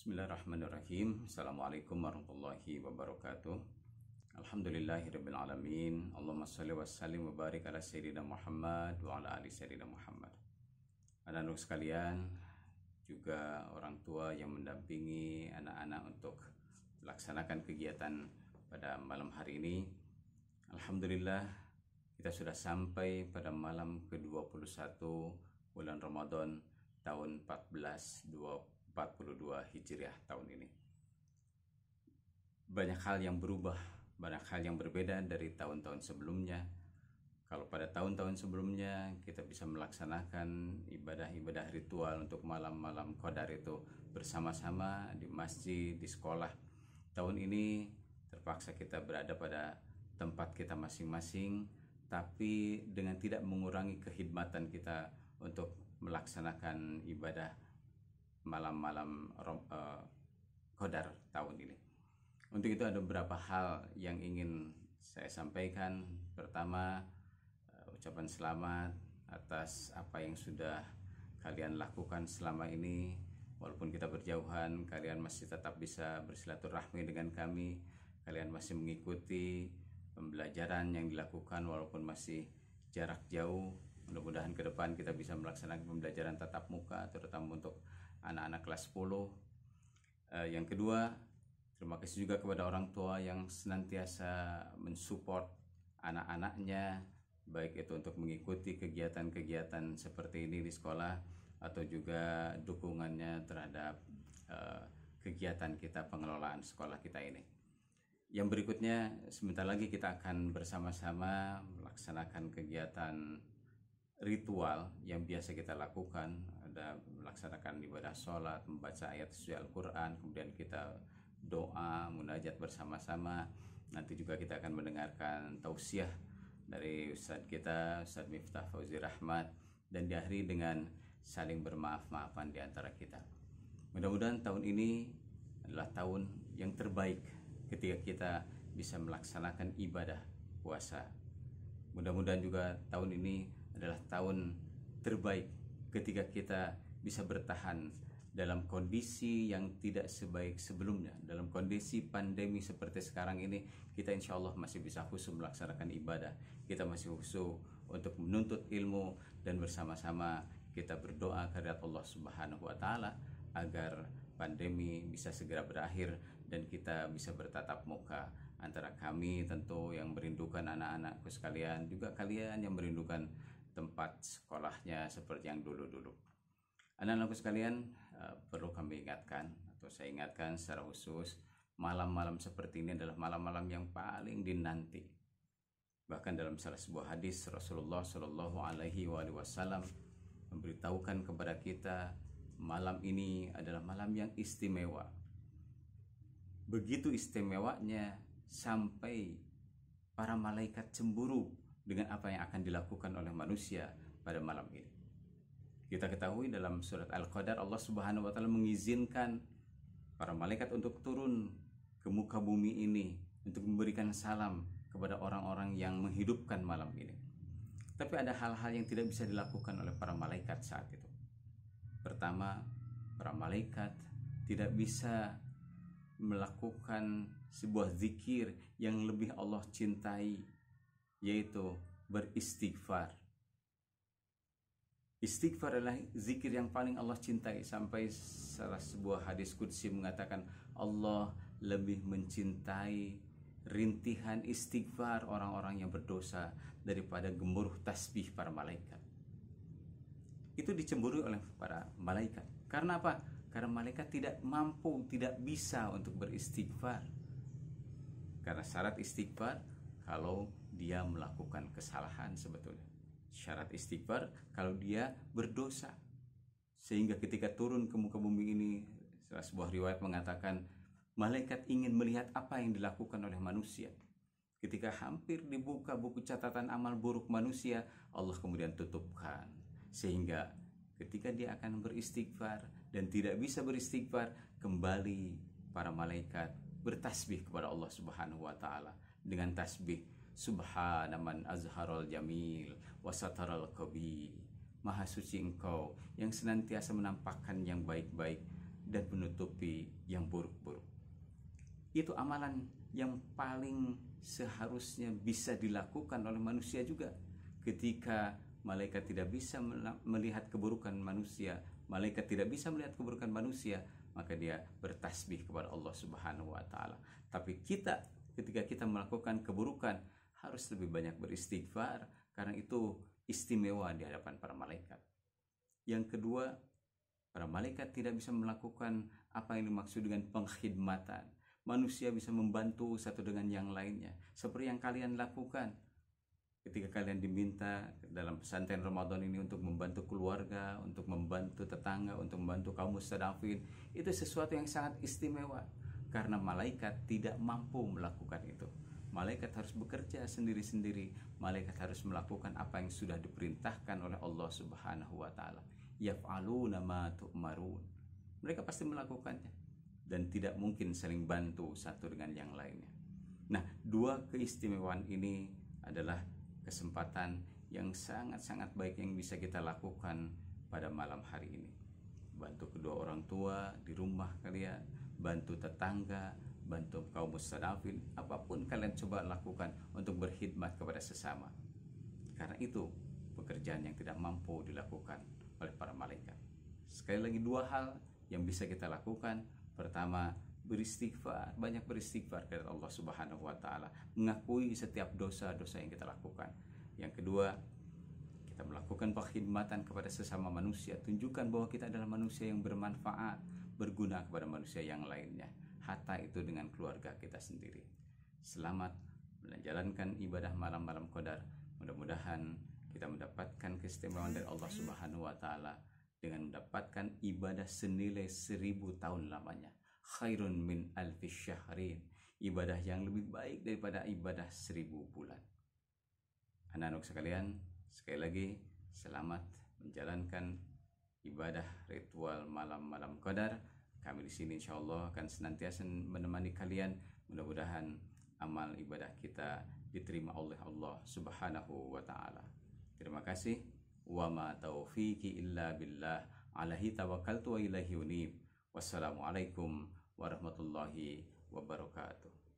Bismillahirrahmanirrahim. Assalamualaikum warahmatullahi wabarakatuh. Alhamdulillahirabbil alamin. Allahumma shalli wa sallim wa barik ala sayyidina Muhammad wa ala ali sayyidina Muhammad. Anak-anak sekalian, juga orang tua yang mendampingi anak-anak untuk melaksanakan kegiatan pada malam hari ini. Alhamdulillah, kita sudah sampai pada malam ke-21 bulan Ramadan tahun 1442 Hijriah tahun ini. Banyak hal yang berubah, banyak hal yang berbeda dari tahun-tahun sebelumnya. Kalau pada tahun-tahun sebelumnya kita bisa melaksanakan ibadah-ibadah ritual untuk malam-malam Qadar itu bersama-sama di masjid, di sekolah. Tahun ini terpaksa kita berada pada tempat kita masing-masing, tapi dengan tidak mengurangi kekhidmatan kita untuk melaksanakan ibadah malam-malam Qadar tahun ini. Untuk itu ada beberapa hal yang ingin saya sampaikan. Pertama, ucapan selamat atas apa yang sudah kalian lakukan selama ini. Walaupun kita berjauhan, kalian masih tetap bisa bersilaturahmi dengan kami. Kalian masih mengikuti pembelajaran yang dilakukan walaupun masih jarak jauh. Mudah-mudahan ke depan kita bisa melaksanakan pembelajaran tatap muka, terutama untuk anak-anak kelas 10. Yang kedua, terima kasih juga kepada orang tua yang senantiasa mensupport anak-anaknya, baik itu untuk mengikuti kegiatan-kegiatan seperti ini di sekolah atau juga dukungannya terhadap kegiatan kita, pengelolaan sekolah kita ini. Yang berikutnya, sebentar lagi kita akan bersama-sama melaksanakan kegiatan ritual yang biasa kita lakukan. Ada melaksanakan ibadah sholat, membaca ayat suci Al-Quran, kemudian kita doa, munajat bersama-sama. Nanti juga kita akan mendengarkan tausiah dari Ustadz kita, Ustadz Miftah Fauzi Rahmat, dan diakhiri dengan saling bermaaf-maafan di antara kita. Mudah-mudahan tahun ini adalah tahun yang terbaik ketika kita bisa melaksanakan ibadah puasa. Mudah-mudahan juga tahun ini adalah tahun terbaik ketika kita bisa bertahan dalam kondisi yang tidak sebaik sebelumnya. Dalam kondisi pandemi seperti sekarang ini, kita insya Allah masih bisa khusyuk melaksanakan ibadah. Kita masih khusyuk untuk menuntut ilmu, dan bersama-sama kita berdoa kepada Allah Subhanahu wa Ta'ala agar pandemi bisa segera berakhir dan kita bisa bertatap muka, antara kami tentu yang merindukan anak-anakku sekalian, juga kalian yang merindukan tempat sekolahnya seperti yang dulu-dulu. Anak-anakku sekalian, perlu kami ingatkan, atau saya ingatkan secara khusus, malam-malam seperti ini adalah malam-malam yang paling dinanti. Bahkan dalam salah sebuah hadis, Rasulullah Shallallahu Alaihi Wasallam memberitahukan kepada kita, malam ini adalah malam yang istimewa. Begitu istimewanya sampai para malaikat cemburu dengan apa yang akan dilakukan oleh manusia pada malam ini. Kita ketahui dalam surat Al-Qadar, Allah Subhanahu wa Ta'ala mengizinkan para malaikat untuk turun ke muka bumi ini untuk memberikan salam kepada orang-orang yang menghidupkan malam ini. Tapi ada hal-hal yang tidak bisa dilakukan oleh para malaikat saat itu. Pertama, para malaikat tidak bisa melakukan sebuah zikir yang lebih Allah cintai, yaitu beristighfar. Istighfar adalah zikir yang paling Allah cintai, sampai salah sebuah hadis qudsi mengatakan Allah lebih mencintai rintihan istighfar orang-orang yang berdosa daripada gemuruh tasbih para malaikat. Itu dicemburui oleh para malaikat. Karena apa? Karena malaikat tidak mampu, tidak bisa untuk beristighfar. Karena syarat istighfar kalau dia melakukan kesalahan sebetulnya. Syarat istighfar kalau dia berdosa. Sehingga ketika turun ke muka bumi ini, salah sebuah riwayat mengatakan malaikat ingin melihat apa yang dilakukan oleh manusia. Ketika hampir dibuka buku catatan amal buruk manusia, Allah kemudian tutupkan. Sehingga ketika dia akan beristighfar dan tidak bisa beristighfar, kembali para malaikat bertasbih kepada Allah Subhanahu wa Ta'ala dengan tasbih Subhana man azharal jamil wa sataral qabi. Maha suci Engkau yang senantiasa menampakkan yang baik-baik dan menutupi yang buruk-buruk. Itu amalan yang paling seharusnya bisa dilakukan oleh manusia juga. Ketika malaikat tidak bisa melihat keburukan manusia, malaikat tidak bisa melihat keburukan manusia, maka dia bertasbih kepada Allah Subhanahu wa taala. Tapi kita ketika kita melakukan keburukan harus lebih banyak beristighfar, karena itu istimewa di hadapan para malaikat. Yang kedua, para malaikat tidak bisa melakukan apa yang dimaksud dengan pengkhidmatan. Manusia bisa membantu satu dengan yang lainnya, seperti yang kalian lakukan ketika kalian diminta dalam pesantren Ramadan ini untuk membantu keluarga, untuk membantu tetangga, untuk membantu kaum mustadafin. Itu sesuatu yang sangat istimewa, karena malaikat tidak mampu melakukan itu. Malaikat harus bekerja sendiri-sendiri. Malaikat harus melakukan apa yang sudah diperintahkan oleh Allah Subhanahu wa taala. Yaf'aluna ma tu'marun. Mereka pasti melakukannya dan tidak mungkin saling bantu satu dengan yang lainnya. Nah, dua keistimewaan ini adalah kesempatan yang sangat-sangat baik yang bisa kita lakukan pada malam hari ini. Bantu kedua orang tua di rumah kalian, bantu tetangga, bantu kaum mustadafin, apapun kalian coba lakukan untuk berkhidmat kepada sesama. Karena itu pekerjaan yang tidak mampu dilakukan oleh para malaikat. Sekali lagi, dua hal yang bisa kita lakukan. Pertama, beristighfar, banyak beristighfar kepada Allah Subhanahu wa taala, mengakui setiap dosa-dosa yang kita lakukan. Yang kedua, kita melakukan pengkhidmatan kepada sesama manusia, tunjukkan bahwa kita adalah manusia yang bermanfaat, berguna kepada manusia yang lainnya. Hatta itu dengan keluarga kita sendiri. Selamat menjalankan ibadah malam-malam Qadar. Mudah-mudahan kita mendapatkan keistimewaan dari Allah Subhanahu wa taala dengan mendapatkan ibadah senilai 1000 tahun lamanya. Khairun min alfi syahrin. Ibadah yang lebih baik daripada ibadah 1000 bulan. Anak-anak sekalian, sekali lagi selamat menjalankan ibadah ritual malam-malam Qadar. Kami di sini insya Allah akan senantiasa menemani kalian. Mudah-mudahan amal ibadah kita diterima oleh Allah Subhanahu wa taala. Terima kasih. Wa ma taufiqi illa billah. Alaihi tawakkaltu wa ilaihi unib. Wassalamualaikum warahmatullahi wabarakatuh.